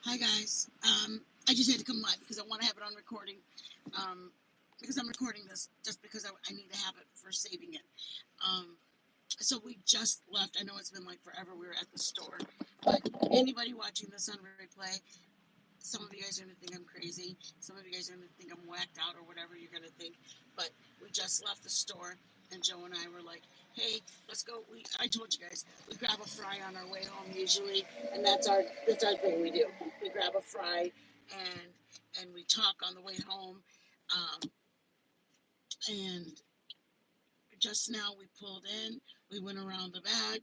Hi guys. I just had to come live because I want to have it on recording. Because I'm recording this just because I need to have it for saving it. So we just left. I know it's been like forever. We were at the store, but anybody watching this on replay, some of you guys are gonna think I'm crazy. Some of you guys are gonna think I'm whacked out or whatever you're gonna think. But we just left the store, and Joe and I were like, "Hey, let's go." I told you guys we grab a fry on our way home usually, and that's our thing. We do. We grab a fry, and we talk on the way home. And just now we pulled in, we went around the back,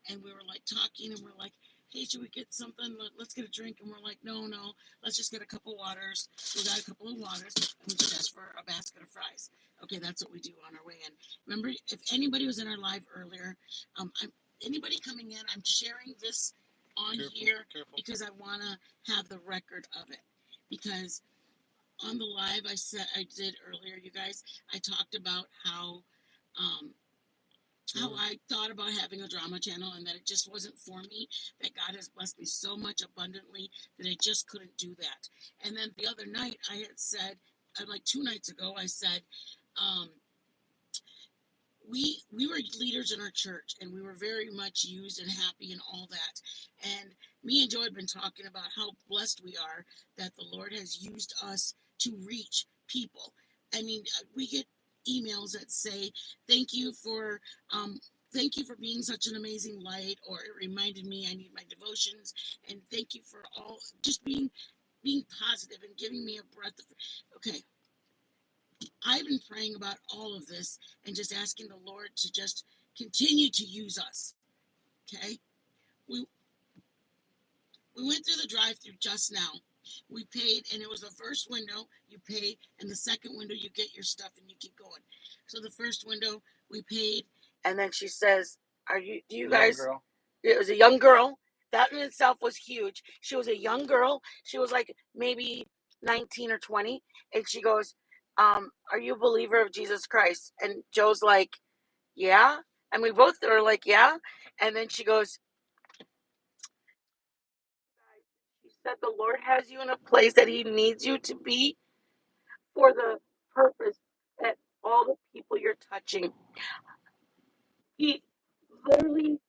and we were like talking, and we're like, "Hey, should we get something? Let's get a drink." And we're like, no, let's just get a couple waters. We got a couple of waters, and we just asked for a basket of fries. Okay, that's what we do on our way in. Remember, if anybody was in our live earlier, anybody coming in, I'm sharing this on here because I want to have the record of it. Because on the live I did earlier, you guys, I talked about um, how I thought about having a drama channel and that it just wasn't for me, that God has blessed me so much abundantly that I just couldn't do that. And then the other night I had said, like 2 nights ago, I said, um, we were leaders in our church and we were very much used and happy and all that. And me and Joe had been talking about how blessed we are that the Lord has used us to reach people. I mean, we get emails that say, "Thank you for thank you for being such an amazing light," or "It reminded me I need my devotions," and "Thank you for all just being positive and giving me a breath of." Okay, I've been praying about all of this and just asking the Lord to just continue to use us. Okay, we we went through the drive-through just now. We paid, and it was the first window you pay, and the second window you get your stuff and you keep going. So the first window we paid, and then she says, "Are you? Do you guys?" Girl. It was a young girl. That in itself was huge. She was a young girl. She was like maybe 19 or 20, and she goes, "Are you a believer of Jesus Christ?" And Joe's like, "Yeah," and we both are like, "Yeah," and then she goes, "She said the Lord has you in a place that He needs you to be for the purpose that all the people you're touching." He literally,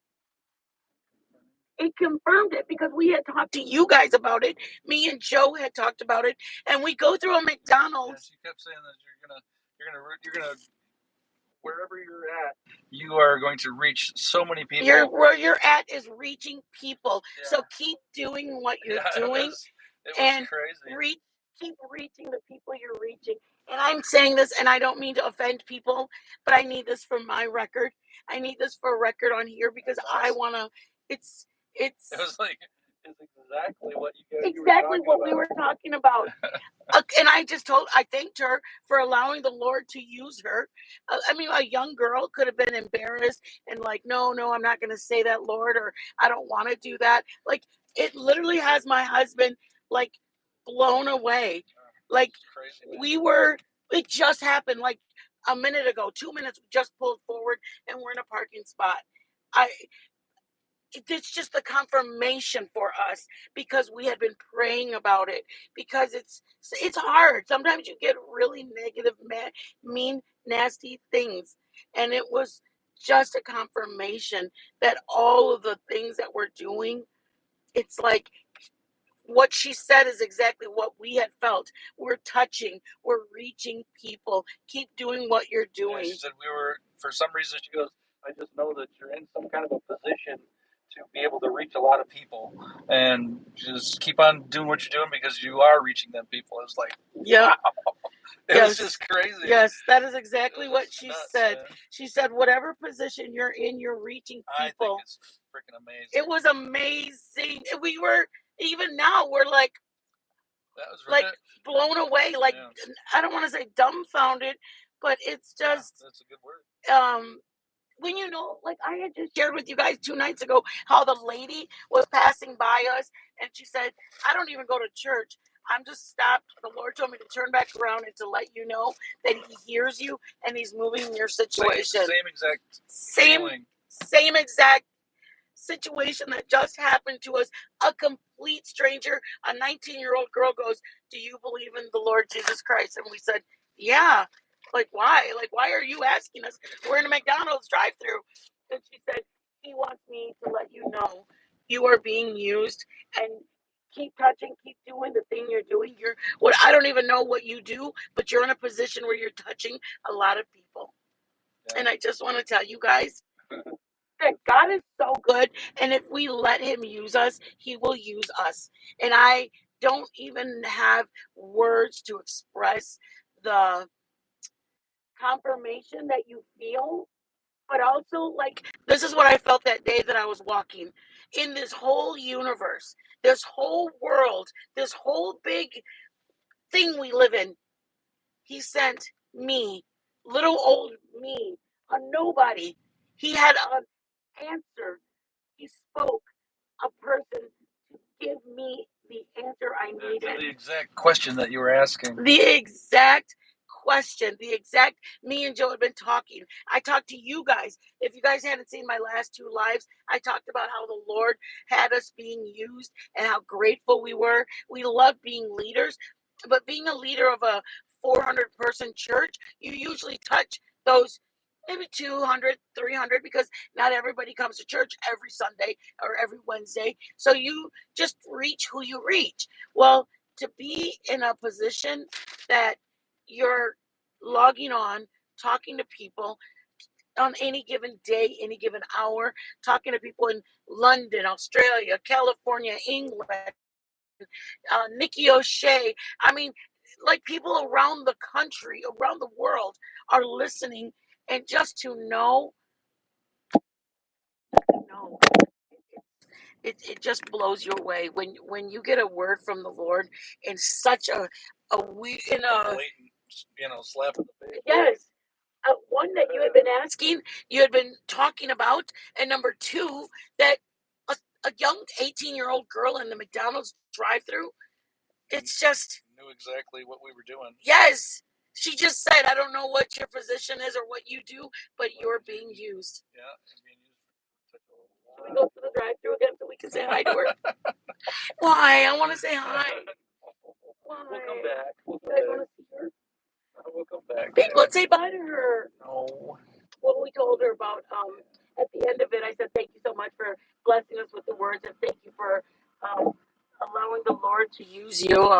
it confirmed it because we had talked to you guys about it. Me and Joe had talked about it, and we go through a McDonald's. Yeah, she kept saying that you're gonna, wherever you're at, you are going to reach so many people. Where you're at is reaching people. Yeah. So keep doing what you're doing. It was and crazy. Keep reaching the people you're reaching. And I'm saying this, and I don't mean to offend people, but I need this for my record. I need this for a record on here because I want to. It was like, it's exactly what we were talking about. And I thanked her for allowing the Lord to use her. I mean, a young girl could have been embarrassed and like, no, I'm not going to say that, Lord, or I don't want to do that. Like, it literally has my husband like blown away. Like, it just happened like a minute ago, 2 minutes, we just pulled forward and we're in a parking spot. It's just a confirmation for us because we had been praying about it, because it's hard. Sometimes you get really negative, mean, nasty things. And it was just a confirmation that all of the things that we're doing, it's like what she said is exactly what we had felt. We're touching, we're reaching people. Keep doing what you're doing. Yeah, she said for some reason, she goes, I just know that you're in some kind of a position to be able to reach a lot of people, and just keep on doing what you're doing because you are reaching them people. It was like, yeah. Wow. It was just crazy. Yes, that is exactly what she said. Man. She said, whatever position you're in, you're reaching people. I think it's freaking amazing. It was amazing. We were, even now, we're like, that was like blown away. Like, yeah. I don't want to say dumbfounded, but it's just, yeah, that's a good word. When like I had just shared with you guys 2 nights ago how the lady was passing by us and she said, I don't even go to church. I'm just stopped. The Lord told me to turn back around and to let you know that He hears you and He's moving your situation. Same exact feeling. Same exact. situation that just happened to us. A complete stranger, a 19-year-old girl goes, "Do you believe in the Lord Jesus Christ?" And we said, "Yeah." Like, why? Like, why are you asking us? We're in a McDonald's drive-through. And she said, "He wants me to let you know you are being used, and keep touching, keep doing the thing you're doing. You're what I don't even know what you do, but you're in a position where you're touching a lot of people." And I just want to tell you guys that God is so good, and if we let Him use us, He will use us. And I don't even have words to express the confirmation that you feel, but also, like, this is what I felt that day that I was walking in this whole universe, this whole world, this whole big thing we live in. He sent me, little old me, a nobody. He had an answer. He spoke a person to give me the answer I needed. The exact question that you were asking. The exact question. The exact. Me and Joe had been talking. I talked to you guys. If you guys hadn't seen my last two lives, I talked about how the Lord had us being used and how grateful we were. We love being leaders, but being a leader of a 400-person church, you usually touch those maybe 200, 300, because not everybody comes to church every Sunday or every Wednesday. So you just reach who you reach. Well, to be in a position that you're logging on, talking to people on any given day, any given hour, talking to people in London, Australia, California, England, Nikki O'Shea. I mean, like, people around the country, around the world are listening. And just to know, it just blows you away when you get a word from the Lord in such a we in a blatant, slap in the face. Yes. One, that you had been asking, you had been talking about, and number two, that a young 18-year-old girl in the McDonald's drive-through, it's just knew exactly what we were doing. Yes. She just said, "I don't know what your position is or what you do, but you're being used." Yeah, being used. Should we go to the drive-through again so we can say hi to her? Why? I want to say hi. Why? We'll come back. You guys want to see her? We'll come back. Babe, let's say bye to her. No. Well, we told her about, at the end of it, I said, "Thank you so much for blessing us with the words, and thank you for allowing the Lord to use you."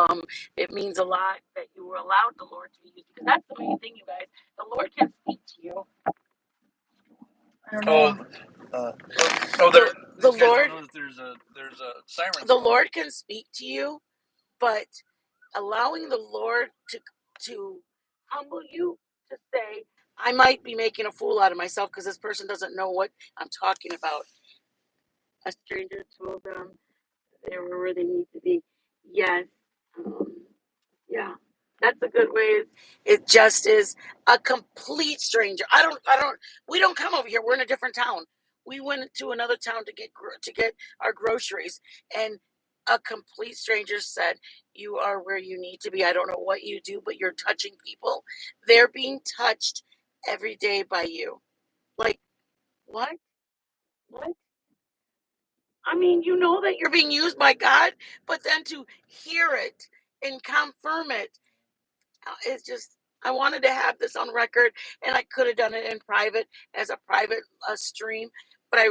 It means a lot that you were allowed the Lord to use you, because that's the main thing, you guys. The Lord can speak to you. I don't know. The Lord. There's a siren. The Lord can speak to you, but allowing the Lord to humble you, to say, "I might be making a fool out of myself because this person doesn't know what I'm talking about." A stranger told them they were where they need to be. Yes. Yeah. That's a good way. It just is a complete stranger. We don't come over here. We're in a different town. We went to another town to get our groceries, and a complete stranger said, "You are where you need to be. I don't know what you do, but you're touching people. They're being touched every day by you." Like, what? What? I mean, you know that you're being used by God, but then to hear it and confirm it, it's just, I wanted to have this on record, and I could have done it in private as a private stream, but I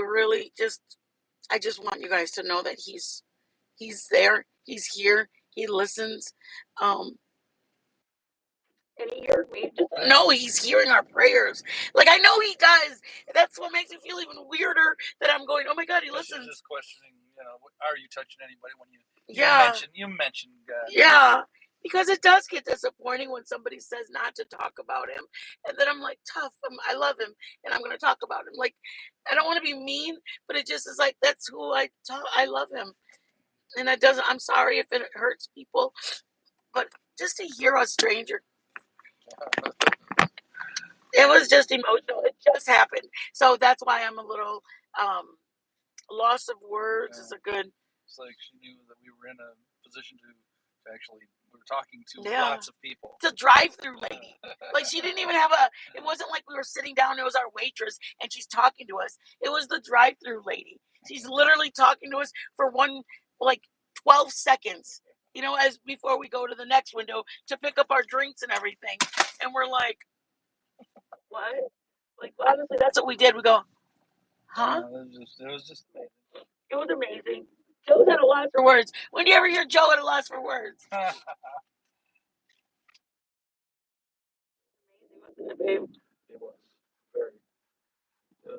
just want you guys to know that he's there, he's here, he listens, and he heard me. Just know he's hearing our prayers. Like, I know he does. That's what makes it feel even weirder that I'm going, "Oh my God, he listens." Just questioning, are you touching anybody when you mention God? Yeah. Because it does get disappointing when somebody says not to talk about him, and then I'm like, tough. I love him, and I'm going to talk about him. Like, I don't want to be mean, but it just is like, that's who I love him, and it doesn't. I'm sorry if it hurts people, but just to hear a stranger, it was just emotional. It just happened, so that's why I'm a little loss of words. Is a good. It's like she knew that we were in a position to actually, we were talking to lots of people. It's a drive-through lady. Like, she didn't even have it wasn't like we were sitting down, it was our waitress, and she's talking to us. It was the drive-through lady. She's literally talking to us for 12 seconds, as before we go to the next window to pick up our drinks and everything. And we're like, what? Like, honestly, that's what we did. We go, huh? It was just amazing. It was amazing. Joe's at a loss for words. When do you ever hear Joe at a loss for words? Amazing, wasn't it, babe? It was very. It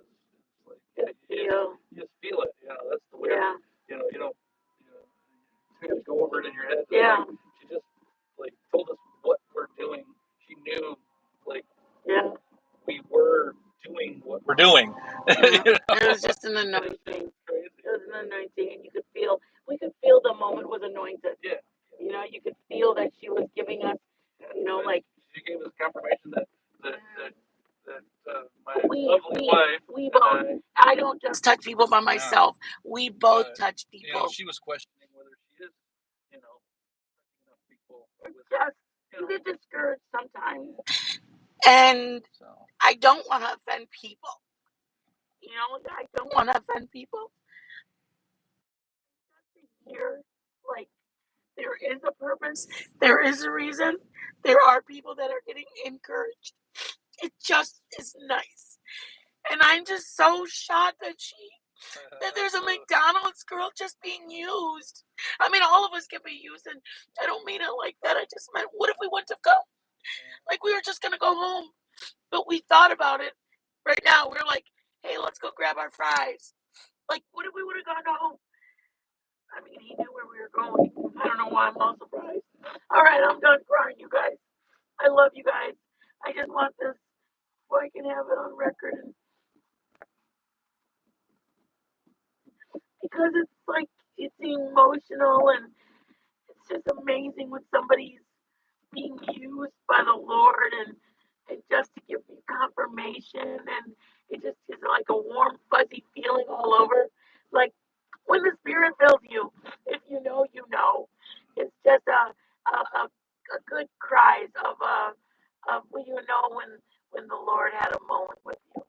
was like you just feel it. That's the weird. Yeah. You don't. You gotta go over it in your head. Yeah. Like, she just told us what we're doing. She knew Yeah. we were doing what we're doing. It was just an anointing. Crazy. It was an anointing, and we could feel the moment was anointed. Yeah. You could feel that she was giving us, she gave us confirmation that my we lovely wife both. I don't just touch people by myself. We both touch people. She was questioning whether she is, touching enough people. Just you get discouraged sometimes, and I don't want to offend people. I don't want to offend people. Here, there is a purpose. There is a reason. There are people that are getting encouraged. It just is nice. And I'm just so shocked that there's a McDonald's girl just being used. I mean, all of us can be used, and I don't mean it like that. I just meant, what if we wouldn't have come? Like, we were just going to go home. But we thought about it. Right now, we're like, hey, let's go grab our fries. Like, what if we would have gone home? I mean, he knew where we were going. I don't know why I'm all surprised. All right, I'm done crying, you guys. I love you guys. I just want this so I can have it on record. Because it's emotional, and it's just amazing when somebody's being used by the Lord, and just to give you confirmation, and it just is like a warm, fuzzy feeling all over. Like when the Spirit fills you, if you know, you know. It's just a good cries of when when the Lord had a moment with you.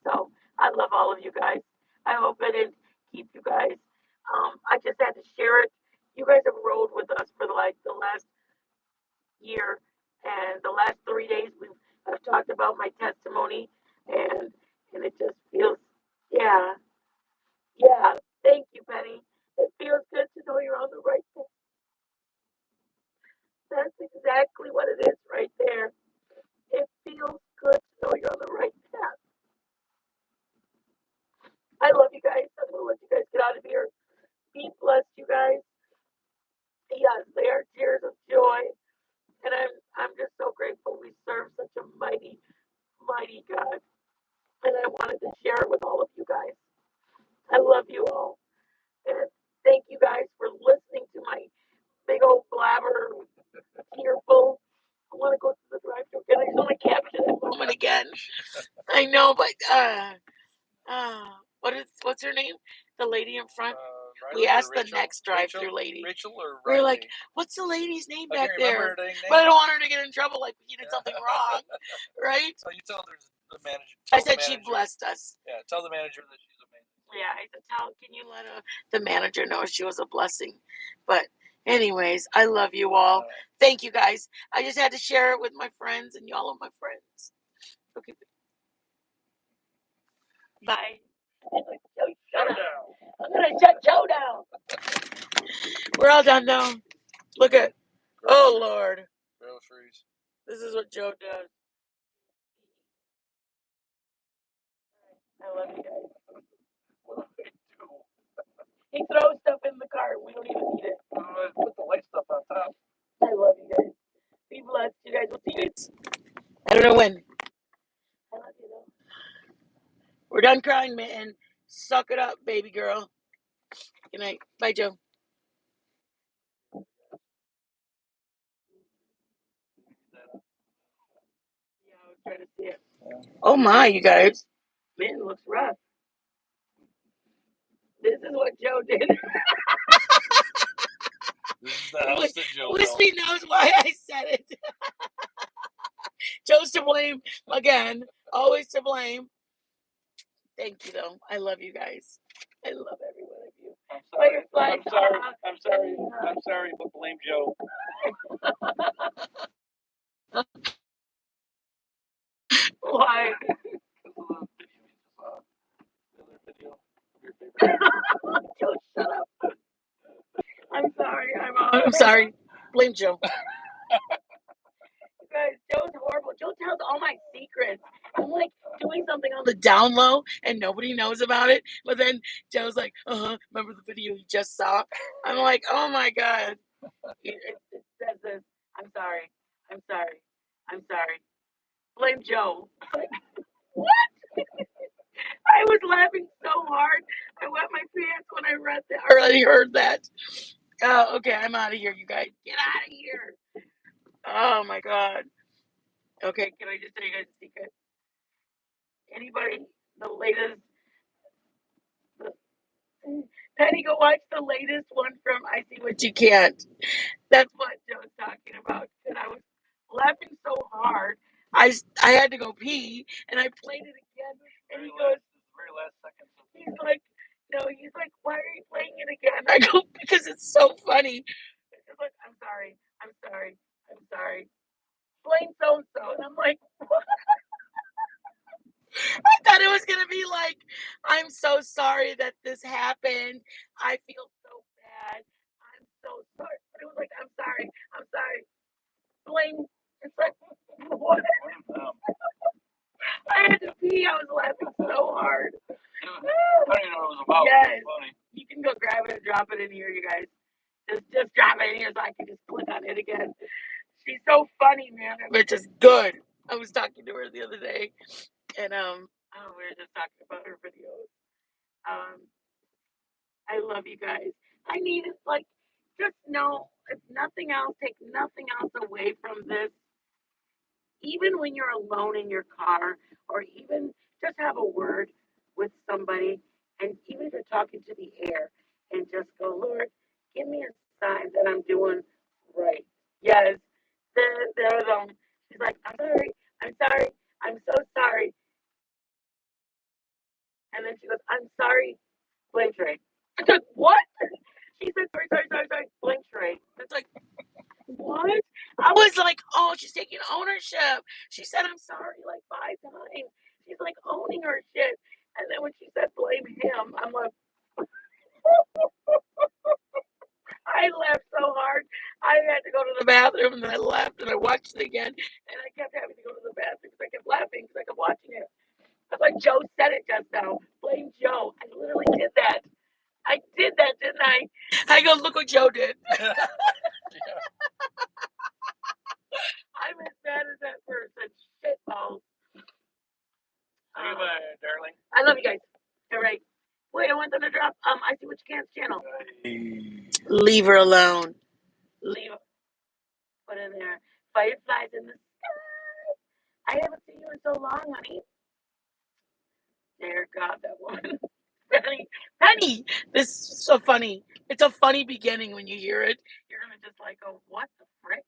So I love all of you guys. I hope I didn't keep you guys. I just had to share it. You guys have rode with us for the last year, and the last 3 days I've talked about my testimony, and it just feels, yeah, yeah. Thank you, Penny. It feels good to know you're on the right path. That's exactly what it is right there. It feels good to know you're on the right path. I love you guys. I'm gonna let you guys get out of here. Be blessed, you guys. Yes, they are tears of joy, and I'm just so grateful we serve such a mighty, mighty God. And I wanted to share it with all of you guys. I love you all. And thank you guys for listening to my big old blabber, tearful. I want to go to the drive-thru. Can I only capture that moment again? I know, but what's her name? The lady in front. We asked the next drive-thru lady. Rachel or Riley? We're like, what's the lady's name back there? But I don't want her to get in trouble, like we did something wrong, right? So you tell her the manager. I said she blessed us. Yeah, tell the manager that she's amazing. Yeah, I said, can you let the manager know she was a blessing? But anyways, I love you all. Thank you guys. I just had to share it with my friends, and y'all are my friends. Okay. Bye. Shut up. I'm gonna shut Joe down. We're all done now. Look at. Oh Lord. Groceries. This is what Joe does. I love you guys. What do? He throws stuff in the cart. We don't even need it. Put the light stuff on top. I love you guys. Be blessed. You guys will see you. I don't know when. I love you though. We're done crying, man. Suck it up, baby girl. Good night. Bye, Joe. Yeah, I was trying to see it. Oh my, you guys. Man, it looks rough. This is what Joe did. This is the house that Joe built. Wispy knows why I said it. Joe's to blame again. Always to blame. Thank you, though. I love you guys. I love every one of you. I'm sorry. Fireflies, I'm sorry, but blame Joe. Why? Joe, shut up. I'm sorry. I'm sorry. Blame Joe. Guys, Joe's horrible. Joe tells all my secrets. I'm like doing something on the down low and nobody knows about it. But then Joe's like, remember the video you just saw? I'm like, oh my God. It says this. I'm sorry. I'm sorry. I'm sorry. Blame Joe. Like, what? I was laughing so hard. I wet my pants when I read that or I heard that. Oh, okay, I'm out of here, you guys. Get out of here. Oh my God. Okay, can I just tell you guys a secret? Anybody, the latest, the, Penny, go watch the latest one from I See What You Can't. That's what Joe's talking about. And I was laughing so hard, I had to go pee, and I played it again. And he goes, very last second. he's like, no, he's like, why are you playing it again? I go, because it's so funny. He's like, I'm sorry, I'm sorry, I'm sorry. Blame so and so, and I'm like, I thought it was gonna be like, I'm so sorry that this happened. I feel so bad. I'm so sorry. But it was like, I'm sorry. I'm sorry. Blame. It's like, what? I had to pee. I was laughing so hard. I don't even know what it was about. Yes. It was funny. You can go grab it and drop it in here, you guys. Just drop it in here so I can just click on it again. She's so funny, man. Which is good. I was talking to her the other day, and we were just talking about her videos. Um, I love you guys. I need it. Like, just know if nothing else, take nothing else away from this. Even when you're alone in your car, or even just have a word with somebody, and even if you're talking to the air, and just go, Lord, give me a sign that I'm doing right. Yes, there was she's like, I'm sorry, I'm sorry, I'm so sorry, and then she goes, I'm sorry, blame Trey. I said, what? She said, sorry, blame Trey. It's like, what? I was like, oh, she's taking ownership. She said, I'm sorry, like 5 times. She's like owning her shit. And then when she said, blame him, I'm like, I laughed so hard. I had to go to the bathroom and then I left and I watched it again. And I kept having to go to the bathroom because I kept laughing because I kept watching it. I was like, Joe said it just now. Blame Joe. I literally did that. I did that, didn't I? I go, look what Joe did. I'm as bad as that person. Shit balls. Goodbye, darling. I love you guys. All right. Wait, I want them to drop I See What You Can's channel. Leave her alone. Leave her. Put in there. Fireflies in the sky. I haven't seen you in so long, honey. Dear God, that one. Penny, this is so funny. It's a funny beginning when you hear it. You're gonna just like go, what the frick?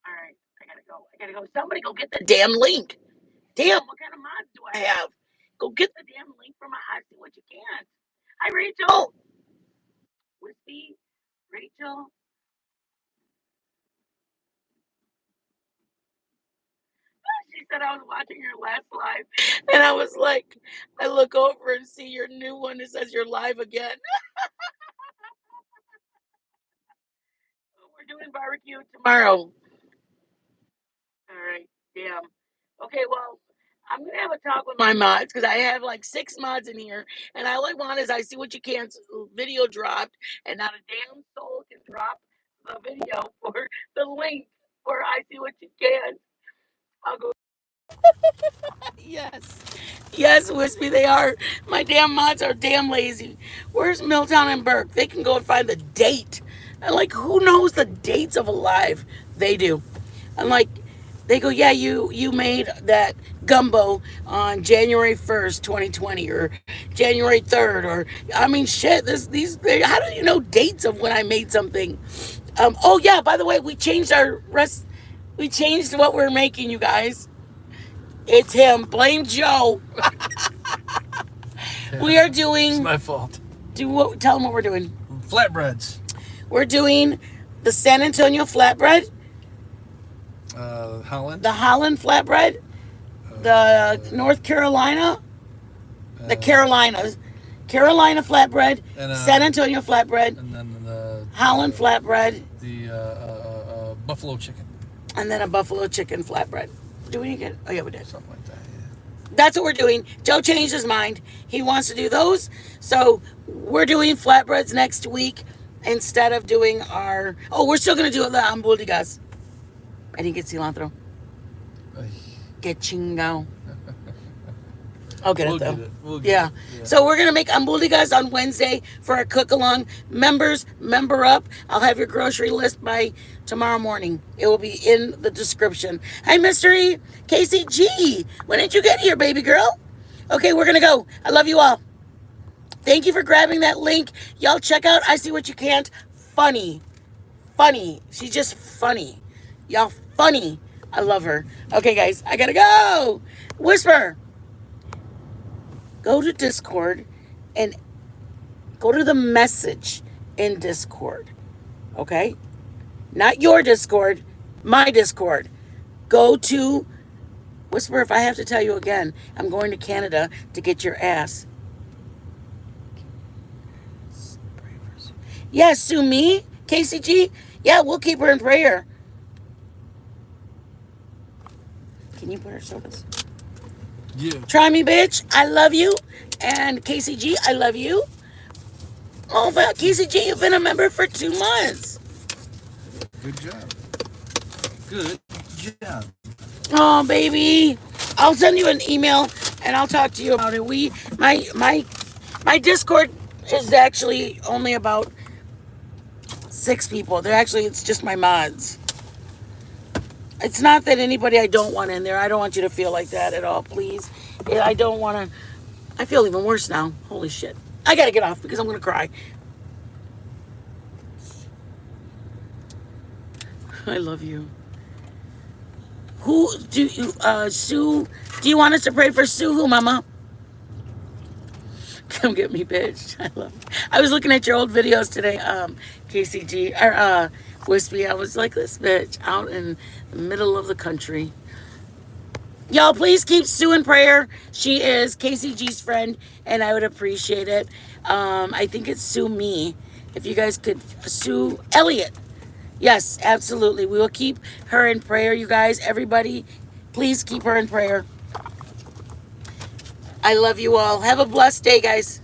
All right, I gotta go. Somebody go get the damn link. Damn, what kind of mods do I have? Go get the damn link from my I See What You Can. Hi, Rachel. Whiskey, Rachel. She said I was watching your last live, and I was like, I look over and see your new one that says you're live again. We're doing barbecue tomorrow. All right, damn. Okay, well, I'm gonna have a talk with my mods because I have like 6 mods in here, and all I want is I See What You Can's video dropped, and not a damn soul can drop the video for the link for I See What You Can. I'll go. Yes. Yes, Wispy, they are. My damn mods are damn lazy. Where's Milltown and Burke? They can go and find the date. And like, who knows the dates of a live? They do. And like, they go, yeah, you made that gumbo on January 1st, 2020, or January 3rd, or I mean, shit. How do you know dates of when I made something? Oh yeah, by the way, we changed our rest. We changed what we're making, you guys. It's him. Blame Joe. We are It's doing. my fault. Tell them what we're doing. Flatbreads. We're doing the San Antonio flatbread, Holland. the Holland flatbread, the North Carolina, the Carolina flatbread, San Antonio flatbread, and then the Holland flatbread, the buffalo chicken. and then a buffalo chicken flatbread. Do we get? Oh yeah, we did. Something like that. Yeah. That's what we're doing. Joe changed his mind. He wants to do those. So we're doing flatbreads next week instead of doing our. Oh, we're still gonna do the hamburguesas. I didn't get cilantro. Que chingao. I'll get it though. We'll get it. So we're gonna make hamburguesas on Wednesday for our cook along. Members, member up. I'll have your grocery list by tomorrow morning. It will be in the description. Hi, Mystery KCG. When did you get here, baby girl? Okay, we're gonna go. I love you all. Thank you for grabbing that link. Y'all check out I See What You Can't. Funny. She's just funny. Y'all funny. I love her. Okay, guys, I gotta go. Whisper. Go to Discord and go to the message in Discord. Okay? Not your Discord, my Discord. Go to Whisper. If I have to tell you again, I'm going to Canada to get your ass. Yes, Sue me, KCG. Yeah, we'll keep her in prayer. Can you put her sodas? Yeah. Try me, bitch. I love you. And KCG, I love you. Oh, well, KCG, you've been a member for 2 months. Good job. Good job. Oh, baby. I'll send you an email and I'll talk to you about it. My Discord is actually only about 6 people. It's just my mods. It's not that anybody I don't want in there. I don't want you to feel like that at all, please. I don't want to. I feel even worse now. Holy shit. I got to get off because I'm going to cry. I love you. Who do you, Sue? Do you want us to pray for Sue? Who, Mama? Come get me, bitch. I love you. I was looking at your old videos today, KCG, or Wispy. I was like, this bitch out in the middle of the country. Y'all, please keep Sue in prayer. She is KCG's friend, and I would appreciate it. I think it's Sue Me. If you guys could, Sue Elliott. Yes, absolutely. We will keep her in prayer, you guys. Everybody, please keep her in prayer. I love you all. Have a blessed day, guys.